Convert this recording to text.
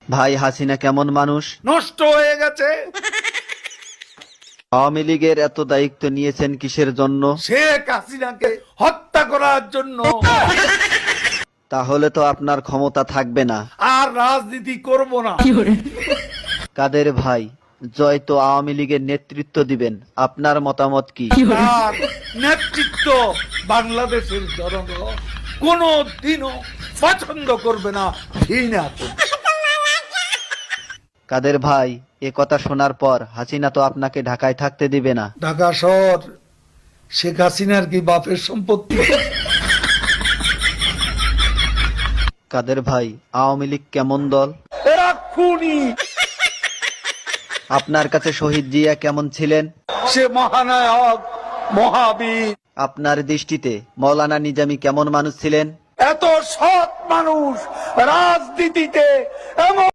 ভাই হাসিনা কেমন মানুষ? নষ্ট হয়ে গেছে। আওয়ামী লীগের এত দায়িত্ব নিয়েছেন কিসের জন্য? শেখ হাসিনাকে হত্যা করার জন্য। তাহলে তো আপনার ক্ষমতা থাকবে না। আর রাজনীতি করব না। কাদের ভাই, জয় তো আওয়ামী লীগের নেতৃত্ব দিবেন, আপনার মতামত কি? তার নেতৃত্ব বাংলাদেশের জনগণ কোনো দিনও পছন্দ করবে না, ঘৃণা করবে। কাদের ভাই, এ কথা শোনার পর হাসিনা তো আপনাকে ঢাকায় থাকতে দিবে না। ঢাকা শহর শেখ হাসিনার কি বাপের সম্পত্তি? কাদের ভাই, আওয়ামী লীগ কেমন দল? এরা খুনি। আপনার কাছে শহীদ জিয়া কেমন ছিলেন? সে মহানায়ক, মহাবীর। আপনার দৃষ্টিতে মৌলানা নিজামী কেমন মানুষ ছিলেন? এত সৎ মানুষ রাজনীতিতে এমন